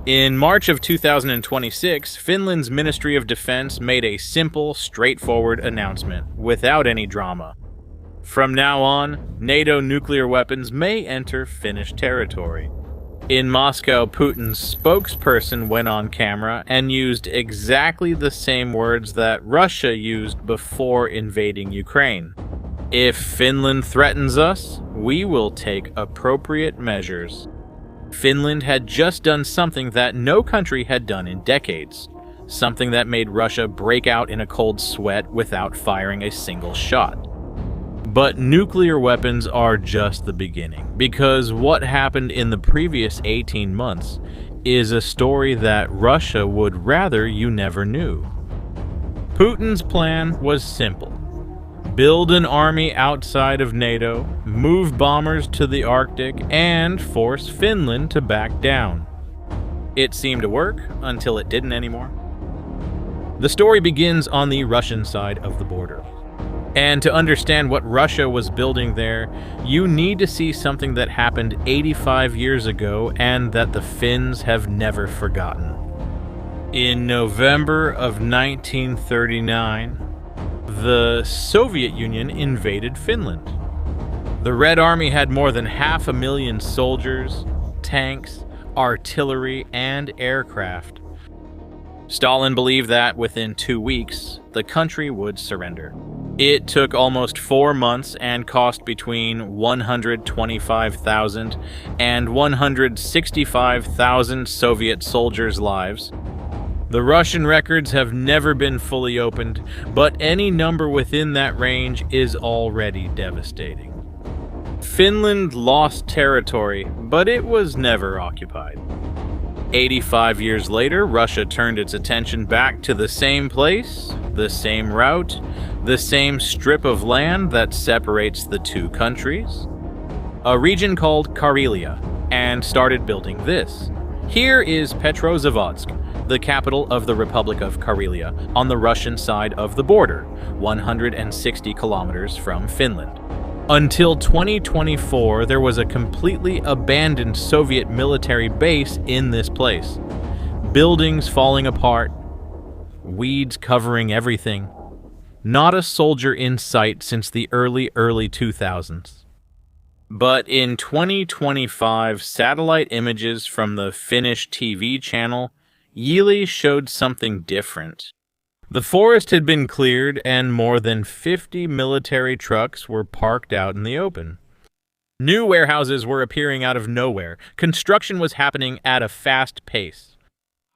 In March of 2026, Finland's Ministry of Defense made a simple, straightforward announcement, without any drama. From now on, NATO nuclear weapons may enter Finnish territory. In Moscow, Putin's spokesperson went on camera and used exactly the same words that Russia used before invading Ukraine. If Finland threatens us, we will take appropriate measures. Finland had just done something that no country had done in decades, something that made Russia break out in a cold sweat without firing a single shot. But nuclear weapons are just the beginning, because what happened in the previous 18 months is a story that Russia would rather you never knew. Putin's plan was simple. Build an army outside of NATO, move bombers to the Arctic, and force Finland to back down. It seemed to work until it didn't anymore. The story begins on the Russian side of the border. And to understand what Russia was building there, you need to see something that happened 85 years ago and that the Finns have never forgotten. In November of 1939, the Soviet Union invaded Finland. The Red Army had more than 500,000 soldiers, tanks, artillery, and aircraft. Stalin believed that within 2 weeks, the country would surrender. It took almost 4 months and cost between 125,000 and 165,000 Soviet soldiers' lives. The Russian records have never been fully opened, but any number within that range is already devastating. Finland lost territory, but it was never occupied. 85 years later, Russia turned its attention back to the same place, the same route, the same strip of land that separates the two countries, a region called Karelia, and started building this. Here is Petrozavodsk, the capital of the Republic of Karelia, on the Russian side of the border, 160 kilometers from Finland. Until 2024, there was a completely abandoned Soviet military base in this place. Buildings falling apart, weeds covering everything. Not a soldier in sight since the early 2000s. But in 2025, satellite images from the Finnish TV channel Yle showed something different. The forest had been cleared and more than 50 military trucks were parked out in the open. New warehouses were appearing out of nowhere. Construction was happening at a fast pace.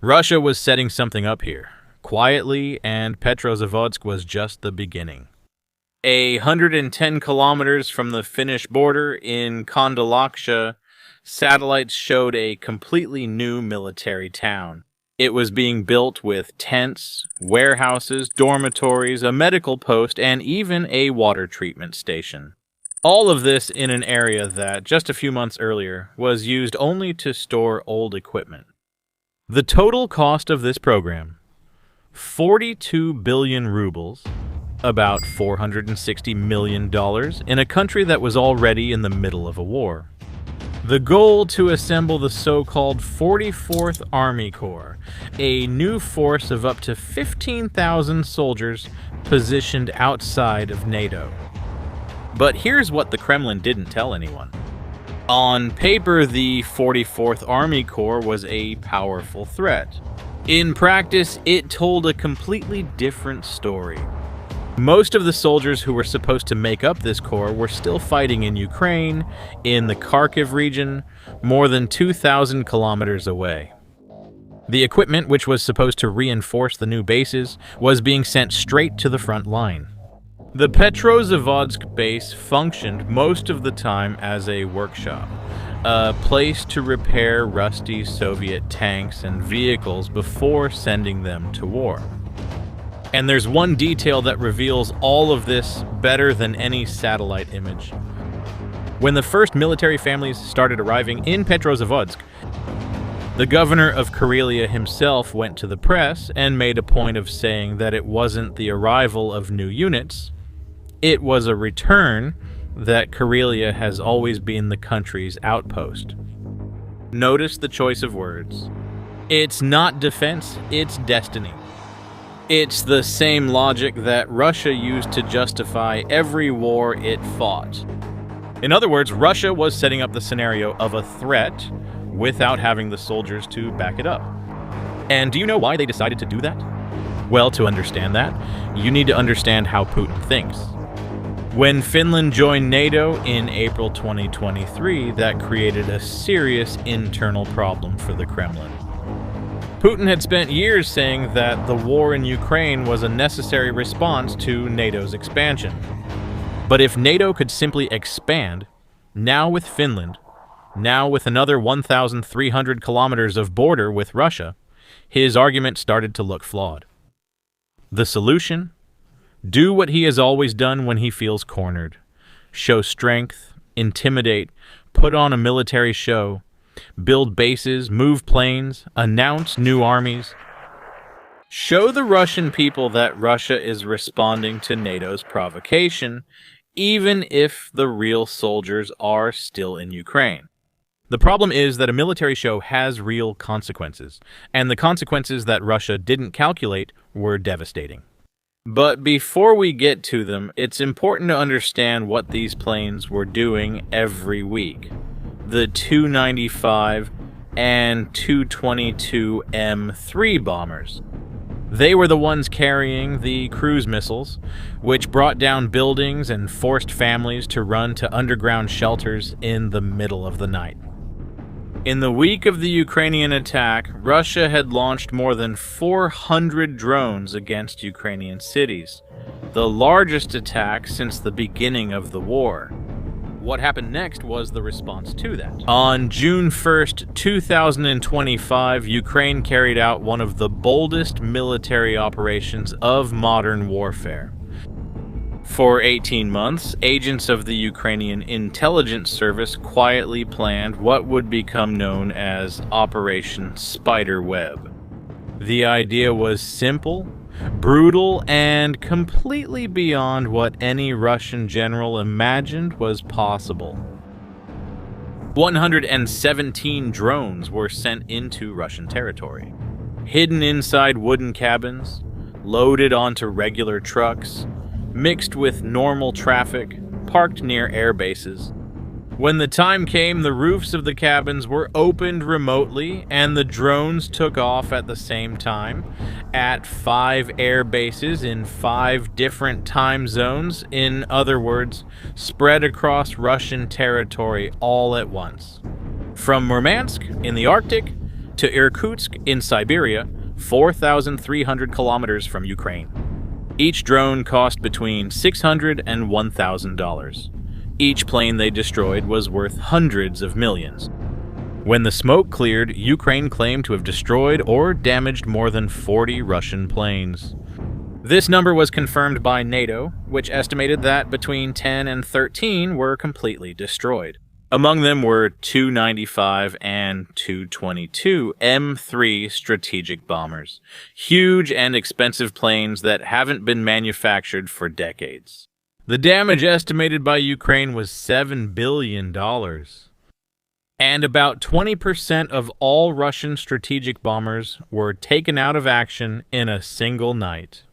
Russia was setting something up here, quietly, and Petrozavodsk was just the beginning. 110 kilometers from the Finnish border in Kondalaksha, satellites showed a completely new military town. It was being built with tents, warehouses, dormitories, a medical post, and even a water treatment station. All of this in an area that, just a few months earlier, was used only to store old equipment. The total cost of this program, 42 billion rubles, about $460 million, in a country that was already in the middle of a war. The goal to assemble the so-called 44th Army Corps, a new force of up to 15,000 soldiers positioned outside of NATO. But here's what the Kremlin didn't tell anyone. On paper, the 44th Army Corps was a powerful threat. In practice, it told a completely different story. Most of the soldiers who were supposed to make up this corps were still fighting in Ukraine, in the Kharkiv region, more than 2,000 kilometers away. The equipment, which was supposed to reinforce the new bases, was being sent straight to the front line. The Petrozavodsk base functioned most of the time as a workshop, a place to repair rusty Soviet tanks and vehicles before sending them to war. And there's one detail that reveals all of this better than any satellite image. When the first military families started arriving in Petrozavodsk, the governor of Karelia himself went to the press and made a point of saying that it wasn't the arrival of new units, it was a return that Karelia has always been the country's outpost. Notice the choice of words. It's not defense, it's destiny. It's the same logic that Russia used to justify every war it fought. In other words, Russia was setting up the scenario of a threat without having the soldiers to back it up. And do you know why they decided to do that? Well, to understand that, you need to understand how Putin thinks. When Finland joined NATO in April 2023, that created a serious internal problem for the Kremlin. Putin had spent years saying that the war in Ukraine was a necessary response to NATO's expansion. But if NATO could simply expand, now with Finland, now with another 1,300 kilometers of border with Russia, his argument started to look flawed. The solution? Do what he has always done when he feels cornered. Show strength, intimidate, put on a military show, build bases, move planes, announce new armies. Show the Russian people that Russia is responding to NATO's provocation, even if the real soldiers are still in Ukraine. The problem is that a military show has real consequences, and the consequences that Russia didn't calculate were devastating. But before we get to them, it's important to understand what these planes were doing every week. The Tu-95 and Tu-22 M3 bombers. They were the ones carrying the cruise missiles, which brought down buildings and forced families to run to underground shelters in the middle of the night. In the week of the Ukrainian attack, Russia had launched more than 400 drones against Ukrainian cities, the largest attack since the beginning of the war. What happened next was the response to that. On June 1st, 2025, Ukraine carried out one of the boldest military operations of modern warfare. For 18 months, agents of the Ukrainian intelligence service quietly planned what would become known as Operation Spiderweb. The idea was simple, brutal, and completely beyond what any Russian general imagined was possible. 117 drones were sent into Russian territory, hidden inside wooden cabins, loaded onto regular trucks, mixed with normal traffic, parked near air bases. When the time came, the roofs of the cabins were opened remotely, and the drones took off at the same time at 5 air bases in 5 different time zones. In other words, spread across Russian territory all at once. From Murmansk in the Arctic to Irkutsk in Siberia, 4,300 kilometers from Ukraine. Each drone cost between $600 and $1,000. Each plane they destroyed was worth hundreds of millions. When the smoke cleared, Ukraine claimed to have destroyed or damaged more than 40 Russian planes. This number was confirmed by NATO, which estimated that between 10 and 13 were completely destroyed. Among them were Tu-95 and Tu-22 M3 strategic bombers, huge and expensive planes that haven't been manufactured for decades. The damage estimated by Ukraine was $7 billion. And about 20% of all Russian strategic bombers were taken out of action in a single night.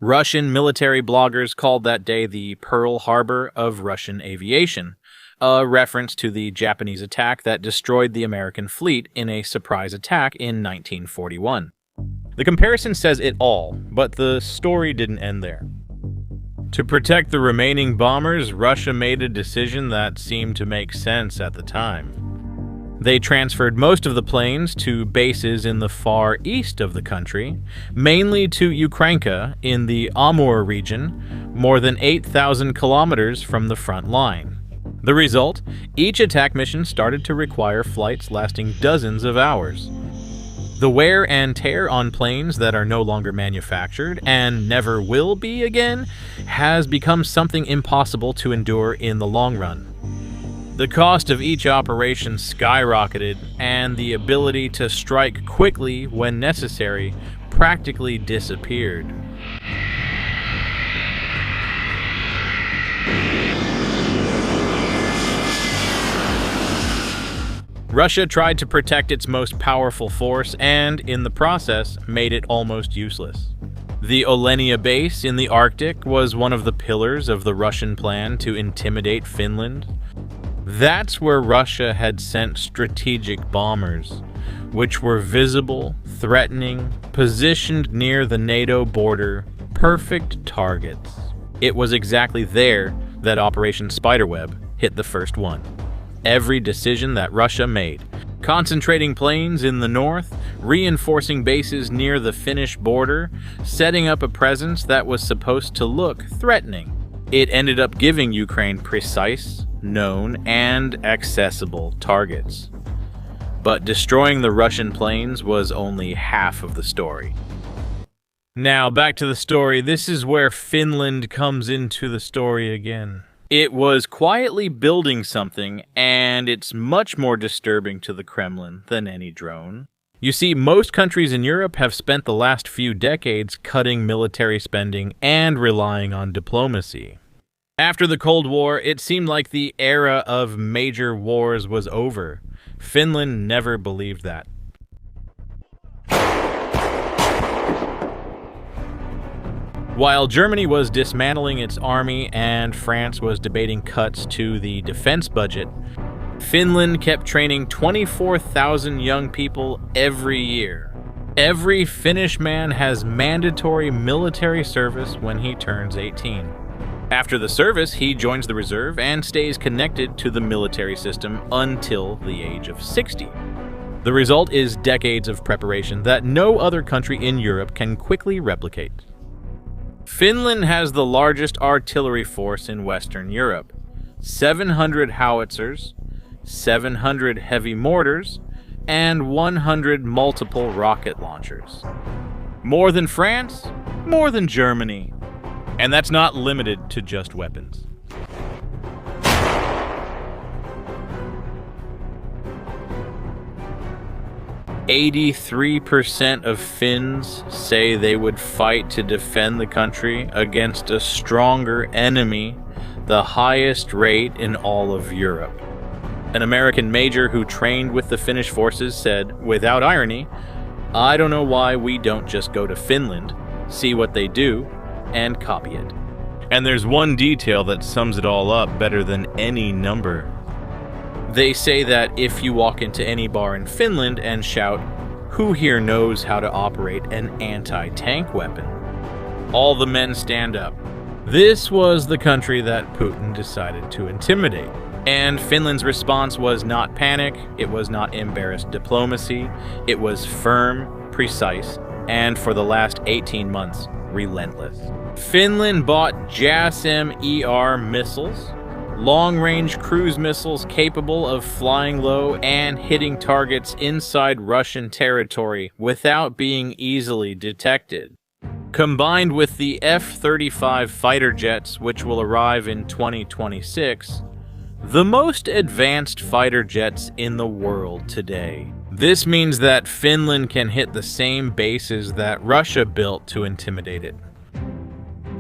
Russian military bloggers called that day the Pearl Harbor of Russian aviation, a reference to the Japanese attack that destroyed the American fleet in a surprise attack in 1941. The comparison says it all, but the story didn't end there. To protect the remaining bombers, Russia made a decision that seemed to make sense at the time. They transferred most of the planes to bases in the far east of the country, mainly to Ukrainka in the Amur region, more than 8,000 kilometers from the front line. The result? Each attack mission started to require flights lasting dozens of hours. The wear and tear on planes that are no longer manufactured and never will be again has become something impossible to endure in the long run. The cost of each operation skyrocketed, and the ability to strike quickly when necessary practically disappeared. Russia tried to protect its most powerful force and, in the process, made it almost useless. The Olenia base in the Arctic was one of the pillars of the Russian plan to intimidate Finland. That's where Russia had sent strategic bombers, which were visible, threatening, positioned near the NATO border, perfect targets. It was exactly there that Operation Spiderweb hit the first one. Every decision that Russia made, concentrating planes in the north, reinforcing bases near the Finnish border, setting up a presence that was supposed to look threatening. It ended up giving Ukraine precise, known, and accessible targets. But destroying the Russian planes was only half of the story. Now, back to the story. This is where Finland comes into the story again. It was quietly building something, and it's much more disturbing to the Kremlin than any drone. You see, most countries in Europe have spent the last few decades cutting military spending and relying on diplomacy. After the Cold War, it seemed like the era of major wars was over. Finland never believed that. While Germany was dismantling its army and France was debating cuts to the defense budget, Finland kept training 24,000 young people every year. Every Finnish man has mandatory military service when he turns 18. After the service, he joins the reserve and stays connected to the military system until the age of 60. The result is decades of preparation that no other country in Europe can quickly replicate. Finland has the largest artillery force in Western Europe, 700 howitzers, 700 heavy mortars, and 100 multiple rocket launchers. More than France, more than Germany. And that's not limited to just weapons. 83% of Finns say they would fight to defend the country against a stronger enemy, the highest rate in all of Europe. An American major who trained with the Finnish forces said, without irony, "I don't know why we don't just go to Finland, see what they do, and copy it." And there's one detail that sums it all up better than any number. They say that if you walk into any bar in Finland and shout, "Who here knows how to operate an anti-tank weapon?" all the men stand up. This was the country that Putin decided to intimidate. And Finland's response was not panic, it was not embarrassed diplomacy, it was firm, precise, and for the last 18 months, relentless. Finland bought JASSM-ER missiles, long-range cruise missiles capable of flying low and hitting targets inside Russian territory without being easily detected. Combined with the F-35 fighter jets, which will arrive in 2026, the most advanced fighter jets in the world today. This means that Finland can hit the same bases that Russia built to intimidate it.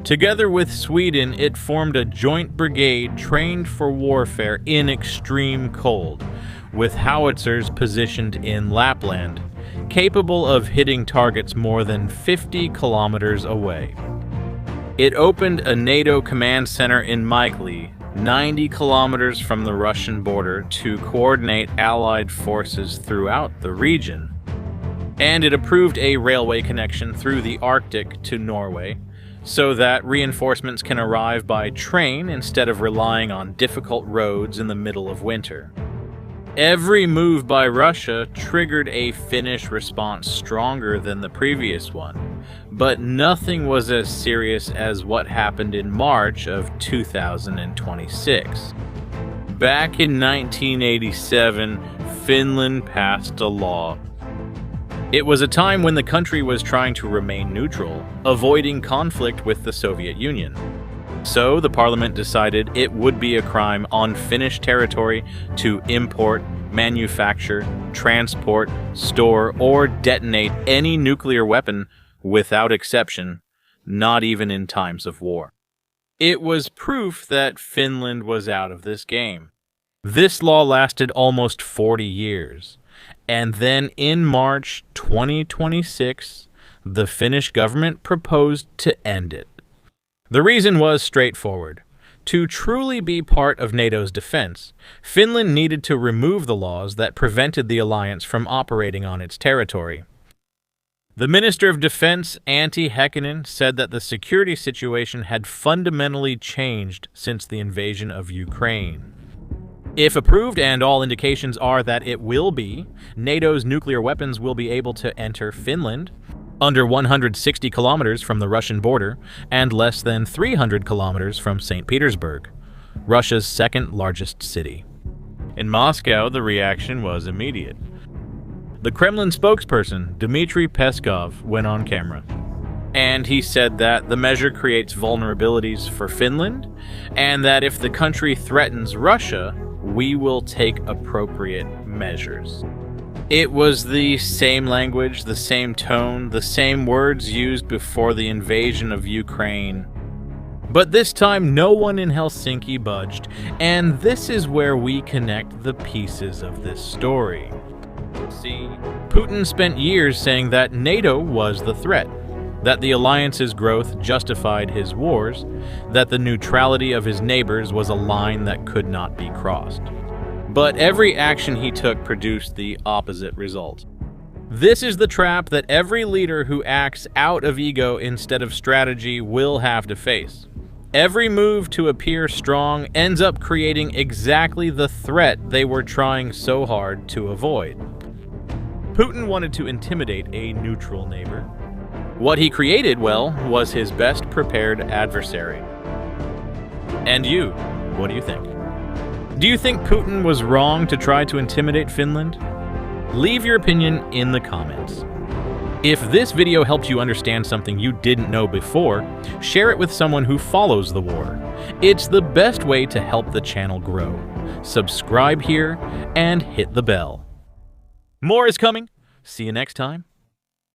Together with Sweden, it formed a joint brigade trained for warfare in extreme cold, with howitzers positioned in Lapland, capable of hitting targets more than 50 kilometers away. It opened a NATO command center in Mikkeli, 90 kilometers from the Russian border, to coordinate Allied forces throughout the region. And it approved a railway connection through the Arctic to Norway, so that reinforcements can arrive by train instead of relying on difficult roads in the middle of winter. Every move by Russia triggered a Finnish response stronger than the previous one, but nothing was as serious as what happened in March of 2026. Back in 1987, Finland passed a law. It was a time when the country was trying to remain neutral, avoiding conflict with the Soviet Union. So the parliament decided it would be a crime on Finnish territory to import, manufacture, transport, store, or detonate any nuclear weapon without exception, not even in times of war. It was proof that Finland was out of this game. This law lasted almost 40 years, and then in March 2026, the Finnish government proposed to end it. The reason was straightforward. To truly be part of NATO's defense, Finland needed to remove the laws that prevented the alliance from operating on its territory. The Minister of Defense, Antti Häkkinen, said that the security situation had fundamentally changed since the invasion of Ukraine. If approved, and all indications are that it will be, NATO's nuclear weapons will be able to enter Finland, under 160 kilometers from the Russian border and less than 300 kilometers from St. Petersburg, Russia's second largest city. In Moscow, the reaction was immediate. The Kremlin spokesperson, Dmitry Peskov, went on camera, and he said that the measure creates vulnerabilities for Finland, and that if the country threatens Russia, we will take appropriate measures. It was the same language, the same tone, the same words used before the invasion of Ukraine. But this time, no one in Helsinki budged, and this is where we connect the pieces of this story. See, Putin spent years saying that NATO was the threat, that the alliance's growth justified his wars, that the neutrality of his neighbors was a line that could not be crossed. But every action he took produced the opposite result. This is the trap that every leader who acts out of ego instead of strategy will have to face. Every move to appear strong ends up creating exactly the threat they were trying so hard to avoid. Putin wanted to intimidate a neutral neighbor. What he created, well, was his best prepared adversary. And you, what do you think? Do you think Putin was wrong to try to intimidate Finland? Leave your opinion in the comments. If this video helped you understand something you didn't know before, share it with someone who follows the war. It's the best way to help the channel grow. Subscribe here and hit the bell. More is coming. See you next time.